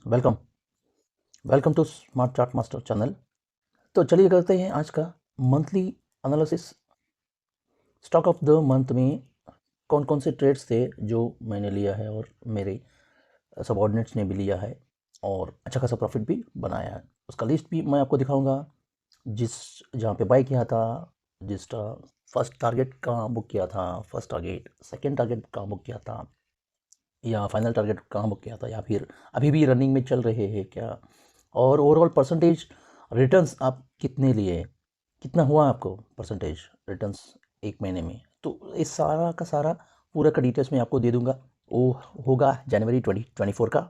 Welcome welcome to smart chart master channel. तो चलिए करते हैं आज का monthly analysis. Stock of the month में कौन कौन से ट्रेड्स थे जो मैंने लिया है और मेरे सबऑर्डिनेट्स ने भी लिया है और अच्छा खासा प्रॉफिट भी बनाया है। उसका लिस्ट भी मैं आपको दिखाऊंगा। जहाँ पे बाय किया था, जिसका फर्स्ट टारगेट कहाँ बुक किया था, फर्स्ट टारगेट, सेकेंड टारगेट कहाँ बुक किया था, या फाइनल टारगेट कहाँ बुक किया था, या फिर अभी भी रनिंग में चल रहे हैं क्या, और ओवरऑल परसेंटेज रिटर्न्स आप कितने लिए, कितना हुआ आपको परसेंटेज रिटर्न्स एक महीने में। तो इस सारा का सारा पूरा का डिटेल्स मैं आपको दे दूंगा। वो होगा जनवरी 2024 का।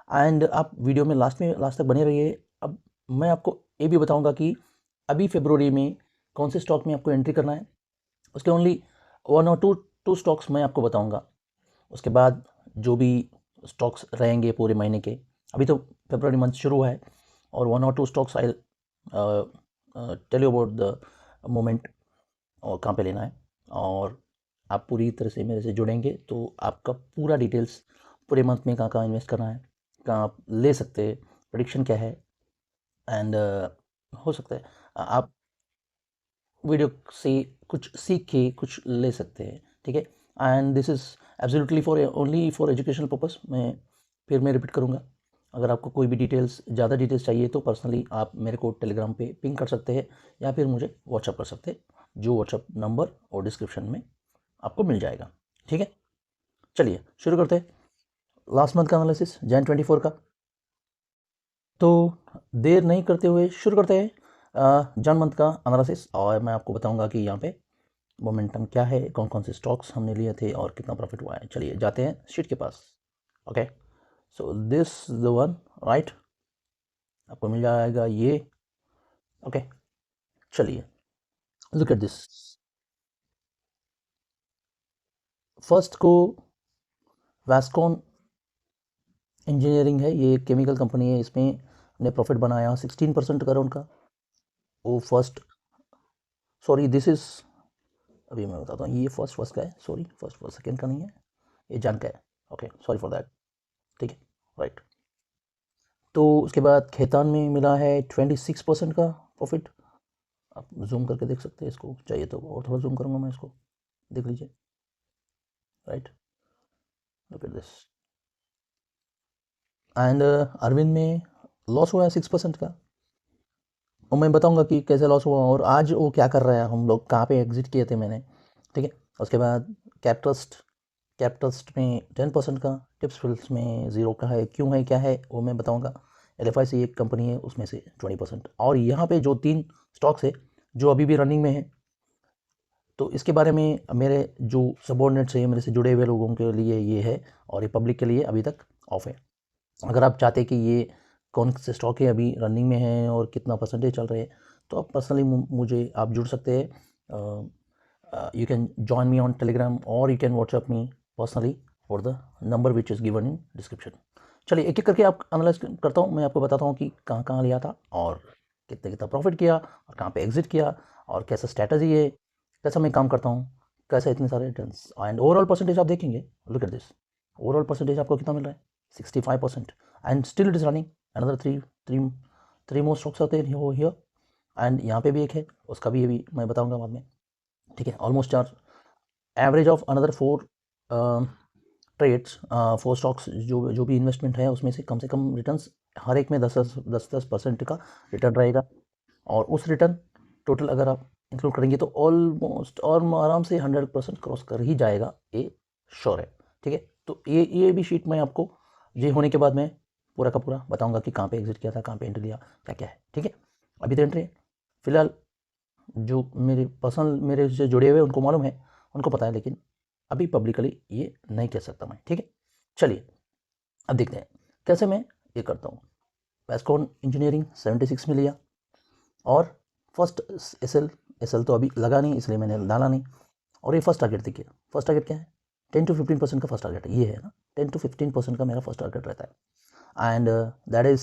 एंड आप वीडियो में लास्ट तक बने रहिए। अब मैं आपको ये भी बताऊंगा कि अभी फरवरी में कौन से स्टॉक में आपको एंट्री करना है। उसके ओनली वन और टू स्टॉक्स मैं आपको बताऊंगा। उसके बाद जो भी स्टॉक्स रहेंगे पूरे महीने के, अभी तो फरवरी मंथ शुरू हुआ है, और वन और two stocks I tell you about the moment और कहाँ पे लेना है। और आप पूरी तरह से मेरे से जुड़ेंगे तो आपका पूरा डिटेल्स पूरे मंथ में कहाँ कहाँ इन्वेस्ट करना है, कहाँ आप ले सकते हैं, प्रेडिक्शन क्या है, एंड हो सकता है आप वीडियो से कुछ सीख के कुछ ले सकते हैं। ठीक है, and this is absolutely for only for educational purpose. मैं रिपीट करूँगा। अगर आपको कोई भी डिटेल्स, ज़्यादा डिटेल्स चाहिए तो पर्सनली आप मेरे को टेलीग्राम पे पिंग कर सकते हैं, या फिर मुझे व्हाट्सअप कर सकते हैं, जो व्हाट्सअप नंबर और डिस्क्रिप्शन में आपको मिल जाएगा। ठीक है, चलिए शुरू करते हैं लास्ट मंथ का एनालिसिस, जैन 24 का। तो देर नहीं करते हुए शुरू करते हैं जन मंथ का एनालिसिस, और मैं आपको बताऊंगा कि यहाँ पे मोमेंटम क्या है, कौन कौन से स्टॉक्स हमने लिए थे और कितना प्रॉफिट हुआ है। चलिए जाते हैं शीट के पास। Okay, so this the one, right, आपको मिल जाएगा ये। ओके, चलिए लुक एट दिस। फर्स्ट को वैस्कॉन इंजीनियरिंग है, ये केमिकल कंपनी है। इसमें ने प्रॉफिट बनाया 16% का उनका। वो फर्स्ट, सॉरी दिस इज, अभी मैं बताता हूँ, ये फर्स्ट का है, सॉरी फर्स्ट सेकेंड का नहीं है, ये जान का है। Okay, sorry for that. ठीक है, राइट। तो उसके बाद खेतान में मिला है 26% का प्रॉफिट। आप जूम करके देख सकते हैं इसको, चाहिए तो और थोड़ा जूम करूँगा मैं इसको, देख लीजिए। Right, look at this. And Arvind में लॉस हुआ है 6% का, और मैं बताऊंगा कि कैसे लॉस हुआ और आज वो क्या कर रहा है, हम लोग कहाँ पे एग्जिट किए थे मैंने। ठीक है, उसके बाद कैप ट्रस्ट में 10% का, टिप्स फिल्स में 0 का है। क्यों है, क्या है, वो मैं बताऊंगा। LFIC एक कंपनी है, उसमें से 20%। और यहाँ पे जो 3 स्टॉक्स है जो अभी भी रनिंग में है, तो इसके बारे में मेरे जो सबॉर्डिनेट्स है, मेरे से जुड़े हुए लोगों के लिए ये है, और ये पब्लिक के लिए अभी तक ऑफ है। अगर आप चाहते हैं कि ये कौन से स्टॉक है अभी रनिंग में है और कितना परसेंटेज चल रहे हैं, तो आप पर्सनली मुझे आप जुड़ सकते हैं। you can join me on Telegram, or you can WhatsApp me personally for the number which is given in description. चलिए एक एक करके आप एनालाइज करता हूँ, मैं आपको बताता हूँ कि कहाँ कहाँ लिया था और कितना कितना प्रॉफिट किया और कहाँ पे एग्जिट किया और कैसा स्ट्रैटेजी है, कैसा मैं काम करता हूँ, कैसे इतने सारे रिटर्न्स एंड ओवरऑल परसेंटेज आप देखेंगे। Look at this, overall percentage आपको कितना मिल रहा है, 65%, and still it is running another three more stocks आते हैं हियर। एंड यहाँ पे भी एक है, उसका भी ये भी मैं बताऊँगा बाद में। ठीक है, ऑलमोस्ट चार average of another 4 trades, 4 stocks, जो भी इन्वेस्टमेंट है उसमें से कम रिटर्न्स हर एक में 10% का रिटर्न रहेगा। और उस रिटर्न टोटल अगर आप इंक्लूड करेंगे तो ऑलमोस्ट और आराम से 100% क्रॉस कर ही जाएगा, ये श्योर है। ठीक है, तो ये भी शीट मैं आपको ये होने के बाद मैं पूरा का पूरा बताऊंगा कि कहाँ पे एग्जिट किया था, कहाँ पे एंट्री लिया, क्या क्या है। ठीक है, अभी तो एंट्री है फिलहाल, जो मेरे पर्सनल मेरे से जुड़े हुए उनको मालूम है, उनको पता है, लेकिन अभी पब्लिकली ये नहीं कह सकता मैं। ठीक है, चलिए अब देखते हैं कैसे मैं ये करता हूँ। वैस्कॉन इंजीनियरिंग 76 में लिया, और फर्स्ट एस एल तो अभी लगा नहीं इसलिए मैंने डाला नहीं। और ये फर्स्ट टारगेट देखिए, फर्स्ट टारगेट क्या है, 10 to 15% का फर्स्ट टारगेट ये है ना, 10 to 15% का मेरा फर्स्ट टारगेट रहता है। And that is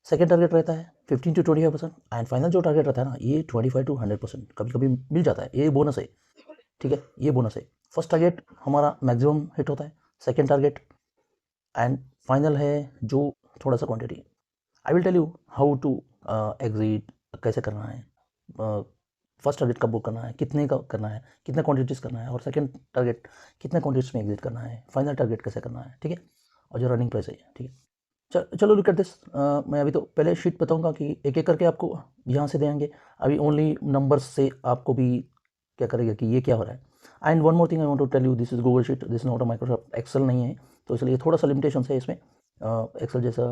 second target रहता है 15 to 25%, एंड फाइनल जो टारगेट रहता है ना, ये 25 to 100% कभी कभी मिल जाता है, ये बोनस है। ठीक है, ये बोनस है। फर्स्ट टारगेट हमारा मैक्सिमम हिट होता है, सेकेंड टारगेट एंड फाइनल है जो थोड़ा सा quantity. I will tell you how to exit कैसे करना है, फर्स्ट टारगेट कब बुक करना है, कितने का करना है, कितना क्वांटिटीज़ करना है, और सेकंड टारगेट कितने क्वांटिटीज़ में एग्जिट करना है, फाइनल टारगेट कैसे करना है, ठीक है, और जो रनिंग प्राइस है, ठीक है। चलो लुक एट दिस। मैं अभी तो पहले शीट बताऊंगा कि एक एक करके आपको यहाँ से देंगे, अभी ओनली नंबर्स से आपको भी क्या करेगा कि ये क्या हो रहा है। And one more thing I want to tell you, this is Google sheet, this not a Microsoft Excel नहीं है, तो इसलिए थोड़ा सा लिमिटेशन है इसमें, एक्सेल जैसा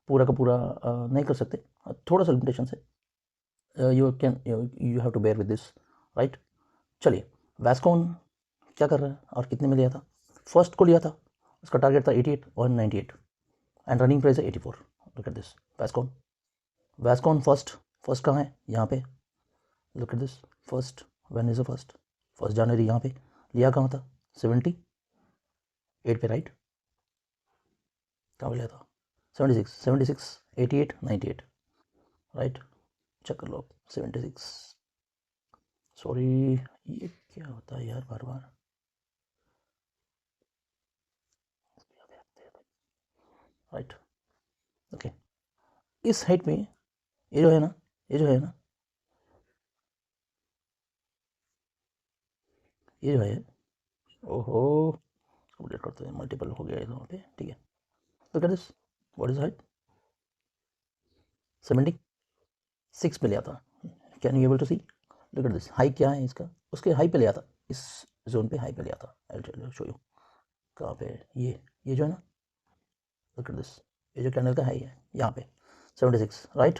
पूरा का पूरा नहीं कर सकते, थोड़ा सा लिमिटेशन है, you have to bear with this, right. चलिए, वैस्कॉन क्या कर रहा है और कितने में लिया था, फर्स्ट को लिया था, उसका टारगेट था 88 और 98 एंड रनिंग प्राइस है 84। Look at this, Vascon first कहाँ है, यहाँ पे, look at this, first, when is the first January, यहाँ पे लिया कहाँ था, 78 पे, राइट, कहाँ पे लिया था, 76, 88, 98, राइट, चेक कर लो, 76, सॉरी ये क्या होता है यार बार बार, राइट, ओके। इस हाइट में ये जो है ना, ये जो है ओहो, अपडेट करते हैं, मल्टीपल हो गया यहाँ पे, ठीक है। Look at this, what is height, 76 पे लिया था, can you able to see, look at this, high क्या है इसका, उसके हाई पे लिया था, इस जोन पे हाई पे लिया था, आई विल शो यू कहाँ पे, ये जो है ना, लुक एट दिस, ये जो कैंडल का हाई है यहाँ पे 76, राइट,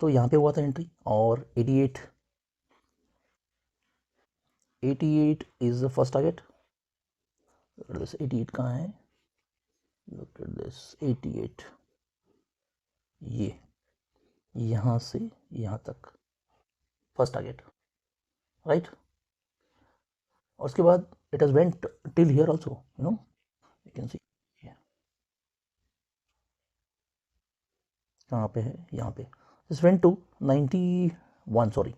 तो यहाँ पे हुआ था एंट्री, और 88 is the first target, look at this, 88 कहाँ है, लुक एट दिस 88, ये यहाँ से यहाँ तक फर्स्ट टारगेट, राइट, और उसके बाद it has went till here also, you know, you can see कहाँ पे है, यहाँ पे, this went to 91, sorry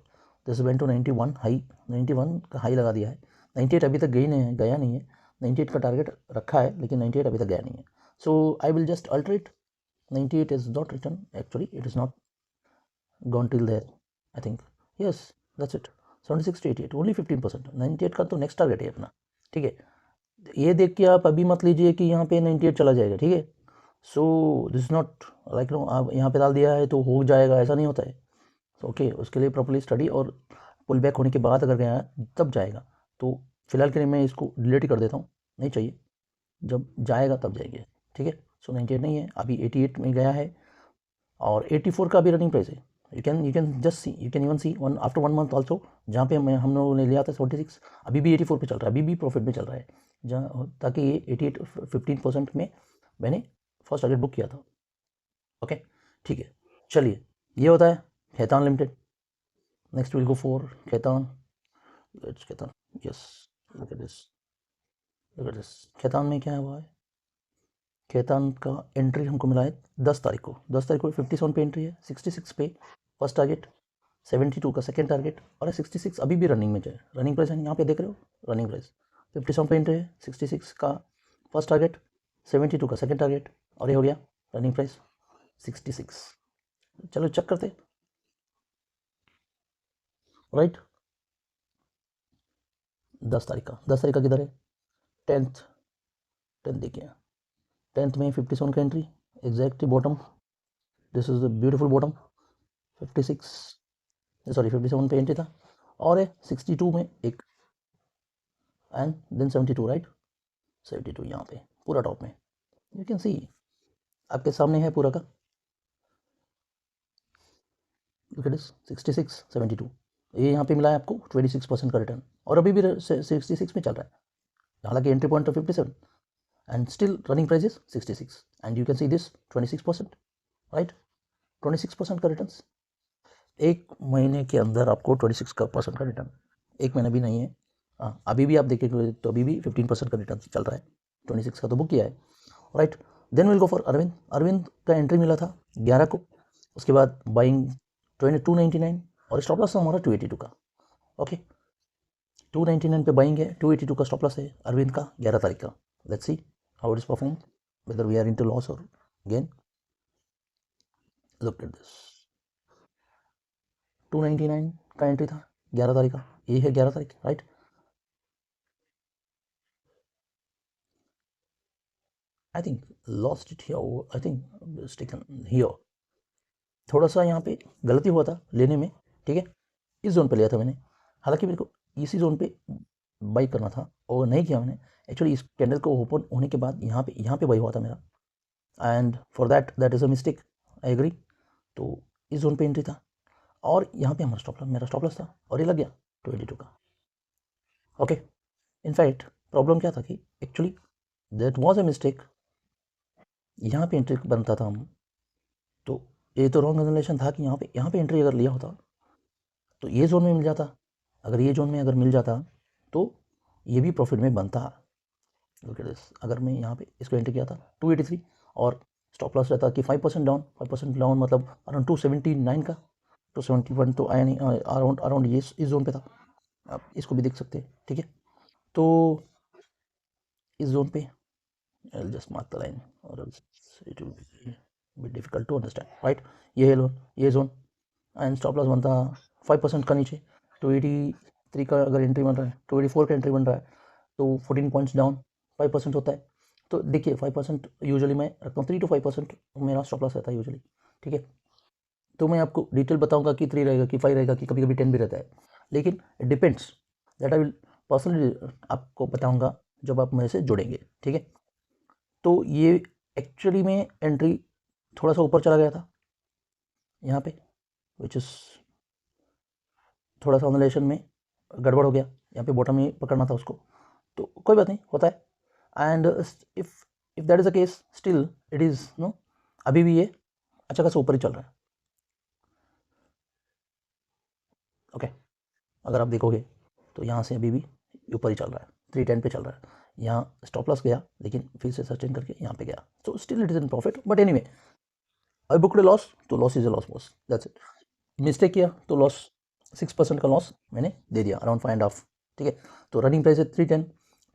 this went to 91 high, 91 का हाई लगा दिया है, 98 अभी तक गया नहीं है, 98 का टारगेट रखा है लेकिन 98 अभी तक गया नहीं है, so I will just alter it, 98 is not written, actually it is not gone till there, I think, yes, that's it, 76 to 88, only 15%, 98 का तो नेक्स्ट टारगेट है अपना, ठीक है। ये देख के आप अभी मत लीजिए कि यहाँ पे 98 चला जाएगा, ठीक है, so this not like no, आप यहाँ पे डाल दिया है तो हो जाएगा, ऐसा नहीं होता है, ओके, उसके लिए प्रॉपर्ली स्टडी, और पुल बैक होने के बाद अगर गया तब जाएगा, तो फिलहाल के लिए मैं इसको डिलीट ही कर देता हूँ, नहीं चाहिए, जब जाएगा तब जाएंगे, ठीक है। सो 98 नहीं है, अभी 88 में गया है, और 84 का भी रनिंग प्राइस है, you can just see, you can even see one after 1 month also, जहाँ पे हम लोगों ने लिया था 46, अभी भी 84 पे चल रहा है, अभी भी प्रॉफिट में चल रहा है, जहाँ ताकि ये 88 15% में मैंने फर्स्ट टारगेट बुक किया था, ओके, ठीक है। चलिए, ये होता है Khaitan limited, next will go for Khaitan, let's Khaitan, yes, look at this, Khaitan में क्या हुआ है, खैतान का एंट्री हमको मिला है 10 तारीख को, 57 पे एंट्री है, 66 पे फर्स्ट टारगेट, 72 का सेकेंड टारगेट, और 66 अभी भी रनिंग में जाए, रनिंग प्राइस है यहाँ पे देख रहे हो, रनिंग प्राइस 57 पे एंट्री है, 66 का फर्स्ट टारगेट, 72 का सेकेंड टारगेट, और ये हो गया रनिंग प्राइस 66। चलो चेक करते, राइट, 10 तारीख का किधर है, 10th देखिए, 10th में 57 का entry, exactly bottom, this is the beautiful bottom, 57 पे एंट्री था, और 62 में एक, एंड देन 72, राइट, 72 यहाँ पे पूरा टॉप में, यू कैन सी आपके सामने है पूरा का, लुक एट दिस, 66 72, ये यहाँ पे मिला है आपको 26% का रिटर्न, और अभी भी 66 में चल रहा है, हालांकि entry point 57 and still running price is 66, and you can see this 26%, right, 26% का रिटर्न, एक महीने के अंदर आपको 26% का रिटर्न, एक महीना भी नहीं है, अभी भी आप देखेंगे तो अभी भी 15% का रिटर्न चल रहा है, 26 का तो बुक किया है, right. Then will go for Arvind का एंट्री मिला था 11 को, उसके बाद बाइंग 299, और स्टॉप लॉस था हमारा 282 का, ओके, 299 पे बाइंग है, 282 का स्टॉप लॉस है अरविंद का 11 तारीख का, let's see how it is perform, whether we are into loss or gain. Look at this, 299 का एंट्री था 11 तारीख का, ये है 11 तारीख, right. I think lost it here, I think stuck in here, थोड़ा सा यहाँ पे गलती हुआ था लेने में, ठीक है। इस जोन पे लिया था मैंने, हालांकि मेरे को इसी जोन पे बाई करना था और नहीं किया मैंने। एक्चुअली इस कैंडल को ओपन होने के बाद यहाँ पे बाई हुआ था मेरा, and for that is a mistake, I agree. तो इस जोन पे एंट्री था और यहाँ पे हमारा मेरा स्टॉप लॉस था और ये लग गया 22 का, ओके। इनफैक्ट प्रॉब्लम क्या था कि actually that was a mistake, यहाँ पे एंट्री बनता था हम, तो ये तो रॉन्ग एनालाइजेशन था कि यहाँ पे एंट्री अगर लिया होता तो ये जोन में मिल जाता, अगर ये जोन में अगर मिल जाता तो ये भी प्रॉफिट में बनता। लुक एट दिस, अगर मैं यहाँ पे इसको एंट्री किया था 283 और स्टॉप लॉस रहता कि 5% डाउन मतलब अराउंड 279 का, 271 तो आया नहीं, अराउंड ये इस जोन पे था, आप इसको भी देख सकते हैं, ठीक है। तो इस जोन पे I'll just mark the line or else it will be difficult to understand, right। ये जोन एंड स्टॉप लॉस बनता 5% का नीचे, 283 का अगर एंट्री बन रहा है, 284 का एंट्री बन रहा है तो 14 पॉइंट्स डाउन 5% होता है। तो देखिए 5% यूजुअली मैं रखता हूँ, 3 to 5% मेरा स्टॉप लॉस रहता है यूजुअली, ठीक है। तो मैं आपको डिटेल बताऊंगा कि 3 रहेगा कि 5 रहेगा कि कभी कभी 10 भी रहता है, लेकिन it depends, that I will personally आपको बताऊंगा जब आप मेरे से जुड़ेंगे, ठीक है। तो ये एक्चुअली में एंट्री थोड़ा सा ऊपर चला गया था यहाँ पे, विच इज़ थोड़ा सा ऑनलेशन में गड़बड़ हो गया, यहाँ पे बॉटम ही पकड़ना था उसको, तो कोई बात नहीं, होता है। And if that is a case still it is no, अभी भी ये अच्छा खासा ऊपर ही चल रहा है, ओके। अगर आप देखोगे तो यहाँ से अभी भी ऊपर ही चल रहा है, 310 पे चल रहा है, यहाँ स्टॉप लॉस गया लेकिन फिर से सस्टेन करके यहाँ पे गया, so still it is in profit, but anyway I booked loss, तो loss is a loss, that's it. Mistake किया तो लॉस 6% का लॉस मैंने दे दिया, अराउंड 5.5, ठीक है। तो रनिंग प्राइस है 310,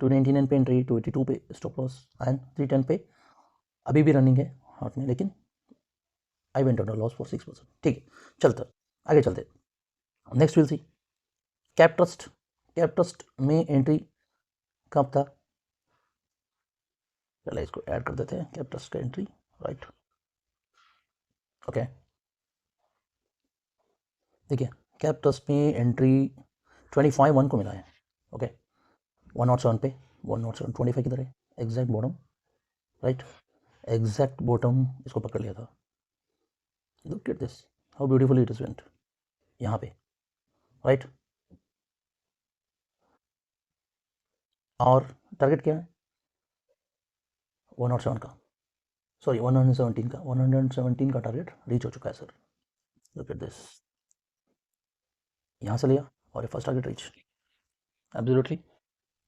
299 पे एंट्री, 282 पे स्टॉप लॉस एंड 310 पे अभी भी रनिंग है हाथ में, लेकिन I went on loss for 6%, ठीक है। चलते आगे चलते, next will see cap trust में एंट्री कब था, चलिए इसको ऐड कर देते हैं, कैप ट्रस्ट का एंट्री, राइट, ओके। देखिए कैप ट्रस्ट में एंट्री 25/1 को मिला है, ओके। 107 पे, 107 25 किधर है, exact bottom, right, exact bottom इसको पकड़ लिया था। Look at this how beautifully it is went यहाँ पे, राइट। और टारगेट क्या है 107 का, सॉरी 117 का, 117 का टारगेट रीच हो चुका है सर। लुक एट दिस, यहाँ से लिया और ये first target reach absolutely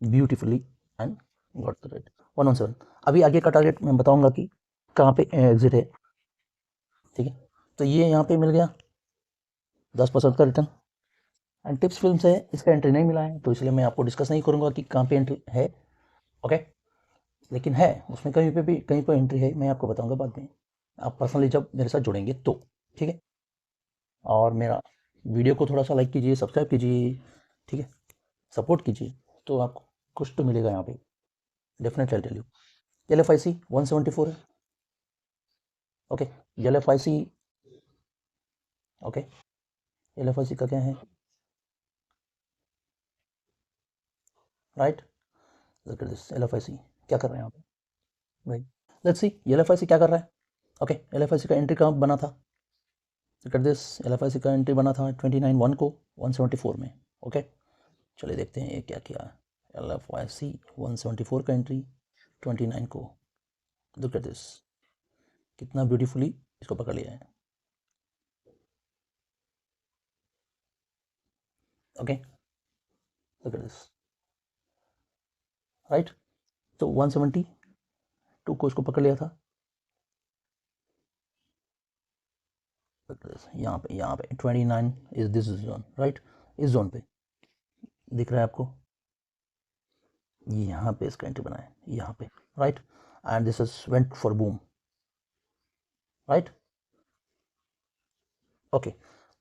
beautifully and got the rate 117। अभी आगे का टारगेट मैं बताऊंगा कि कहाँ पे एग्जिट है, ठीक है। तो ये यहाँ पे मिल गया 10% का रिटर्न, एंड टिप्स फिल्म से इसका एंट्री नहीं मिला है तो इसलिए मैं आपको डिस्कस नहीं करूँगा कि कहाँ पे एंट्री है, ओके। लेकिन है उसमें कहीं पर एंट्री है, मैं आपको बताऊँगा बाद में, आप पर्सनली जब मेरे साथ जुड़ेंगे तो, ठीक है। और मेरा वीडियो को थोड़ा सा लाइक कीजिए, सब्सक्राइब कीजिए, ठीक है, सपोर्ट कीजिए, तो आपको कुछ तो मिलेगा यहाँ पे, definitely I tell you. LFIC 174 है, ओके। LFIC, ओके, LFIC का क्या है, right. Look at this, LFIC क्या कर रहे हैं यहाँ पे भाई, लेट्स सी LFIC क्या कर रहा है, ओके। LFIC का एंट्री कहाँ बना था, लुक एट दिस, LFIC का एंट्री बना था 29/1 को 174 में, ओके। चलिए देखते हैं ये क्या किया है, LFIC 174 का एंट्री 29 को, लुक एट दिस कितना ब्यूटीफुली इसको पकड़ लिया है, okay. Look at this, right. तो 172 को इसको पकड़ लिया था, यहाँ पे 29 इज दिस जोन, राइट। इस जोन पे दिख रहा है आपको, यहाँ पे इसका एंट्री बना है यहाँ पे, right. and this is went for boom, right? Okay,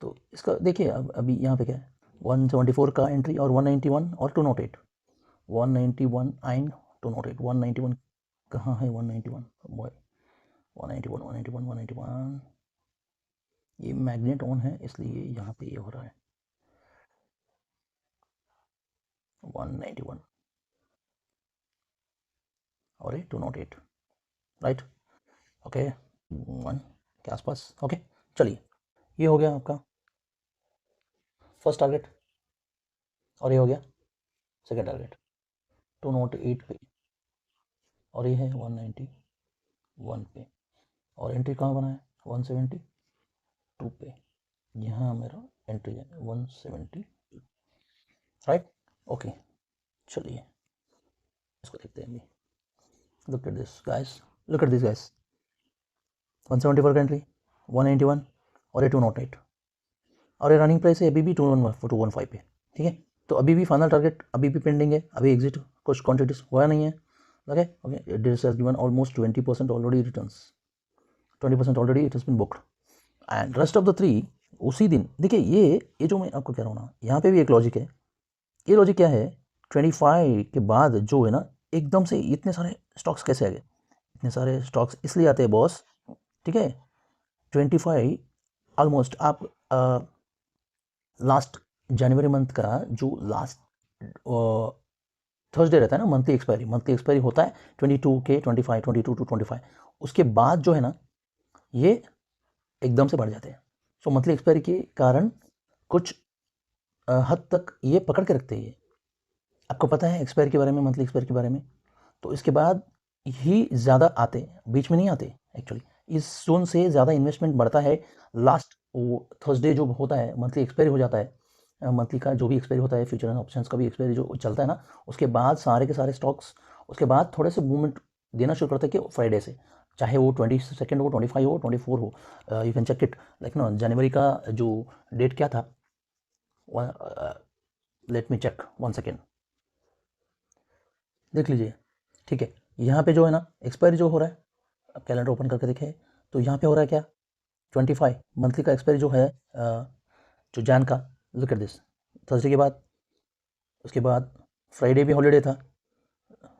तो इसका देखिए अभी यहाँ पे क्या है, 174 का एंट्री और 191 और 208, 191 एंड 208, 191 कहाँ है, 191 बॉय, 191 191 191, ये मैग्नेट ऑन है इसलिए यहाँ पे ये हो रहा है 191 और ये 208, राइट? ओके, 1 के आसपास। ओके, चलिए ये हो गया आपका फर्स्ट टारगेट और ये हो गया सेकेंड टारगेट 208 पे, और ये है 191 पे, और एंट्री कहाँ बना है 172 पे, यहाँ मेरा एंट्री है 170, राइट? ओके, चलिए इसको देखते हैं अभी। Look at this guys, look at this guys, 174 का एंट्री, 191 और ये 208, और ये रनिंग प्राइस है अभी भी 215 पे, ठीक है? तो अभी भी फाइनल टारगेट अभी भी पेंडिंग है, अभी एग्जिट कुछ क्वांटिटीज हुआ नहीं है। Okay okay, this has given almost 20% already returns, 20% already it has been booked, and rest of the 3 उसी दिन। देखिए ये जो मैं आपको कह रहा हूँ ना, यहाँ पे भी एक लॉजिक है। ये लॉजिक क्या है, 25 के बाद जो है ना एकदम से इतने सारे स्टॉक्स कैसे आ गए? इतने सारे स्टॉक्स इसलिए आते हैं बॉस, ठीक है? 25 ऑलमोस्ट आप लास्ट जनवरी मंथ का जो लास्ट थर्सडे रहता है ना, मंथली एक्सपायरी होता है 22 के 25, 22 टू 25, उसके बाद जो है ना ये एकदम से बढ़ जाते हैं। सो मंथली एक्सपायरी के कारण कुछ हद तक ये पकड़ के रखते हैं। ये आपको पता है एक्सपायरी के बारे में, मंथली एक्सपायरी के बारे में, तो इसके बाद ही ज़्यादा आते, बीच में नहीं आते एक्चुअली। इस जोन से ज़्यादा इन्वेस्टमेंट बढ़ता है लास्ट वो थर्सडे जो होता है, मंथली एक्सपायरी हो जाता है, मंथली का जो भी एक्सपायरी होता है, फ्यूचर एंड ऑप्शंस का भी एक्सपायरी जो चलता है ना, उसके बाद सारे के सारे स्टॉक्स उसके बाद थोड़े से मूवमेंट देना शुरू करते हैं कि फ्राइडे से, चाहे वो 22 हो, 25 हो, 24 हो, you can check it, like ना जनवरी का जो डेट क्या था, लेट मी चेक 1 सेकेंड, देख लीजिए, ठीक है? यहाँ पे जो है ना एक्सपायरी जो हो रहा है, अब कैलेंडर ओपन करके देखें तो यहाँ पे हो रहा है क्या, 25 मंथली का एक्सपायरी जो है जो जैन का, लुक एट दिस, थर्सडे के बाद, उसके बाद फ्राइडे भी हॉलीडे था,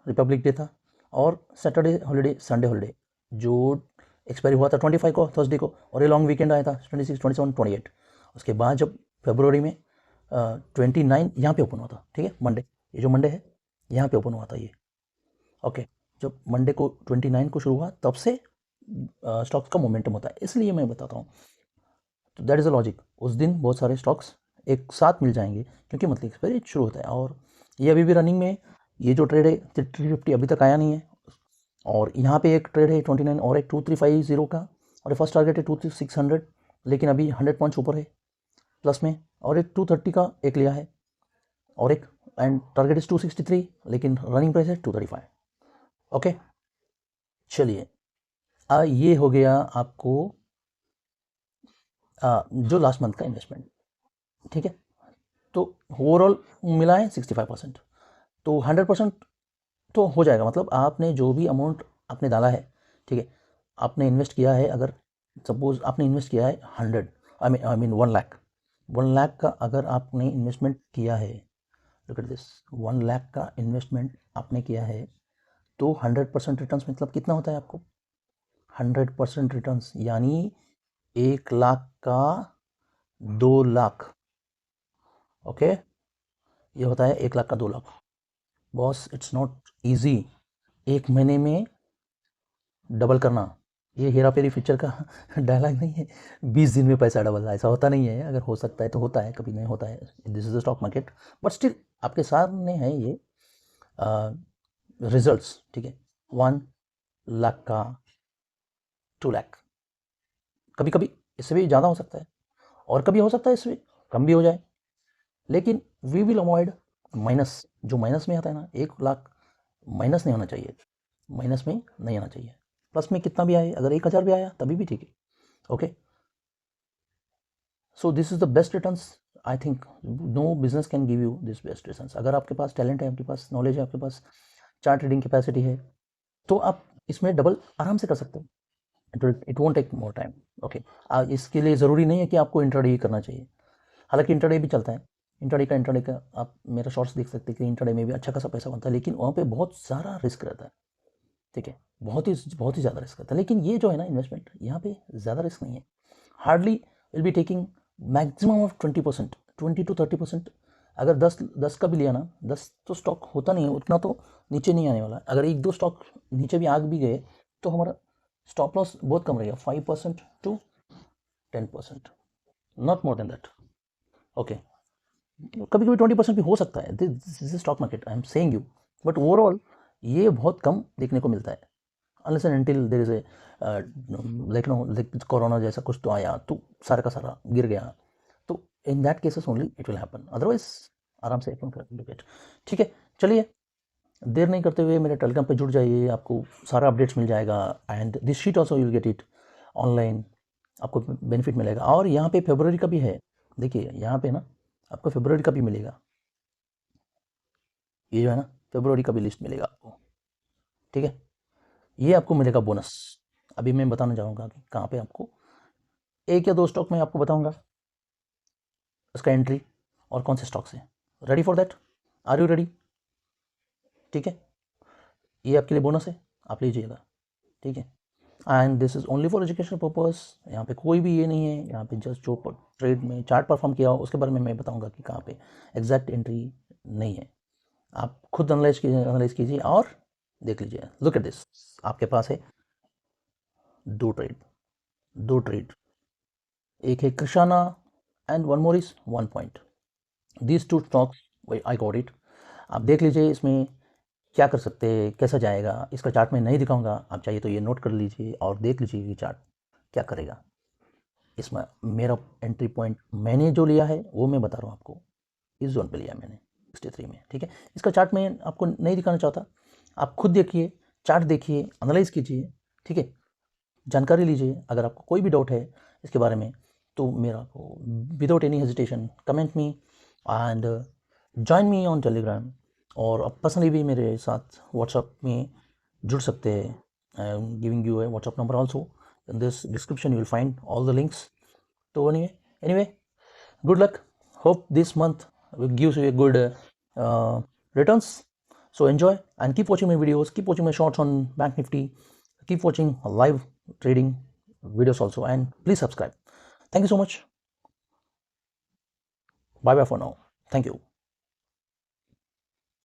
रिपब्लिक डे था, और सैटरडे हॉलीडे, संडे हॉलीडे, जो एक्सपायरी हुआ था 25 को, थर्सडे को, और ये लॉन्ग वीकेंड आया था 26, 27, 28। उसके बाद जब फरवरी में 29 यहाँ पे ओपन हुआ था, ठीक है? मंडे, ये जो मंडे है यहाँ पे ओपन हुआ था ये, ओके? जब मंडे को 29 को शुरू हुआ तब से स्टॉक्स का मोमेंटम होता है, इसलिए मैं बताता हूँ। तो दैट इज़ अ लॉजिक, उस दिन बहुत सारे स्टॉक्स एक साथ मिल जाएंगे क्योंकि मंथली एक्सपायरी शुरू होता है, और ये अभी भी रनिंग में है। ये जो ट्रेड है 350 अभी तक आया नहीं है, और यहाँ पे एक ट्रेड है 29 और एक 2350 का, और फर्स्ट टारगेट है 2600, लेकिन अभी 100 पॉइंट्स ऊपर है प्लस में, और एक 230 का एक लिया है, और एक एंड टारगेट इज 263, लेकिन रनिंग प्राइस है 235। ओके, चलिए ये हो गया आपको जो लास्ट मंथ का इन्वेस्टमेंट, ठीक है? तो ओवरऑल मिला है 65%, तो 100% तो हो जाएगा, मतलब आपने जो भी अमाउंट आपने डाला है, ठीक है? आपने इन्वेस्ट किया है, अगर सपोज आपने इन्वेस्ट किया है 100, आई मीन 1 लाख, 1 लाख का अगर आपने इन्वेस्टमेंट किया है, लुक एट दिस, 1 लाख का इन्वेस्टमेंट आपने किया है, तो 100% रिटर्न्स मतलब कितना होता है आपको, 100% रिटर्न्स यानी 1 लाख का 2 लाख, ओके? ये होता है 1 लाख का 2 lakh. Boss it's not easy एक महीने में डबल करना, ये हेरा फेरी पिक्चर का डायलॉग नहीं है, 20 दिन में पैसा डबल, ऐसा होता नहीं है। अगर हो सकता है तो होता है, कभी नहीं होता है, this is the stock market, but still आपके सामने है ये रिजल्ट्स, ठीक है? 1 लाख का 2 लाख, कभी कभी इससे भी ज़्यादा हो सकता है, और कभी हो सकता है इससे कम भी हो जाए, लेकिन वी विल अवॉइड माइनस, जो माइनस में आता है ना, 1 लाख माइनस नहीं होना चाहिए, माइनस में नहीं आना चाहिए, प्लस में कितना भी आए, अगर 1000 भी आया तभी भी ठीक है, okay? So this is the best returns, I think no business can give you this best returns. अगर आपके पास टैलेंट है, आपके पास नॉलेज है, आपके पास चार्ट रीडिंग कैपेसिटी है, तो आप इसमें डबल आराम से कर सकते हो, it won't take more time. Okay, इसके लिए ज़रूरी नहीं है कि आपको इंट्राडे ही करना चाहिए, हालांकि इंट्राडे भी चलता है। इंट्राडे का आप मेरा शॉर्ट्स देख सकते हैं कि इंट्राडे में भी अच्छा खासा पैसा बनता है, लेकिन वहाँ पे बहुत सारा रिस्क रहता है, ठीक है, बहुत ही ज़्यादा रिस्क रहता है। लेकिन ये जो है ना इन्वेस्टमेंट, यहाँ पे ज़्यादा रिस्क नहीं है, hardly will be taking maximum of 20%, 20 to 30%। अगर 10 का भी लिया ना, 10 तो स्टॉक होता नहीं है उतना, तो नीचे नहीं आने वाला। अगर 1-2 स्टॉक नीचे भी आग भी गए तो हमारा स्टॉप लॉस बहुत कम रहेगा, 5% to 10%, not more than that. Okay, कभी कभी 20% भी हो सकता है, this is stock market, I am saying you, but overall ये बहुत कम देखने को मिलता है, unless and until there is a like corona जैसा कुछ तो आया तो सारा का सारा गिर गया, तो in that cases only it will happen, otherwise आराम से अपन कर। ठीक है, चलिए देर नहीं करते हुए मेरे टेलीग्राम पे जुड़ जाइए, आपको सारा अपडेट्स मिल जाएगा, and this sheet also you will get it online, आपको बेनिफिट मिलेगा। और यहाँ पे फरवरी का भी है, देखिए यहाँ पे ना आपको फरवरी का भी मिलेगा, ये जो है ना फरवरी का भी लिस्ट मिलेगा आपको, ठीक है, ये आपको मिलेगा बोनस। अभी मैं बताना चाहूँगा कि कहाँ पे आपको 1 या 2 स्टॉक में आपको बताऊँगा उसका एंट्री और कौन से स्टॉक से। Ready for that, are you ready? ठीक है, ये आपके लिए बोनस है, आप लीजिएगा, ठीक है, and this is only for education purpose. यहाँ पे कोई भी ये नहीं है, यहाँ पे जस्ट जो ट्रेड में चार्ट परफॉर्म किया हो उसके बारे में मैं बताऊँगा कि कहाँ पे एग्जैक्ट एंट्री नहीं है, आप खुद एनालाइज कीजिए और देख लीजिए। लुक एट दिस, आपके पास है 2 ट्रेड, एक है Krishana and one more is 1 point, these 2 stocks I got it. आप देख लीजिए इसमें क्या कर सकते हैं, कैसा जाएगा, इसका चार्ट मैं नहीं दिखाऊंगा, आप चाहिए तो ये नोट कर लीजिए और देख लीजिए कि चार्ट क्या करेगा। इसमें मेरा एंट्री पॉइंट मैंने जो लिया है वो मैं बता रहा हूँ आपको, इस जोन पे लिया मैंने 63 में, ठीक है। इसका चार्ट मैं आपको नहीं दिखाना चाहता, आप खुद देखिए, चार्ट देखिए, एनालाइज कीजिए, ठीक है, जानकारी लीजिए। अगर आपको कोई भी डाउट है इसके बारे में तो मेरा को without any hesitation comment me and join me on Telegram, और आप पर्सनली भी मेरे साथ व्हाट्सएप में जुड़ सकते हैं। I am giving U A WhatsApp number also, in this description you will find all the links. तो anyway good luck, hope this month gives you a good returns, so enjoy and keep watching my videos, keep watching my shorts on Bank Nifty, keep watching live trading videos also, and please subscribe. Thank you so much, bye bye for now, thank you.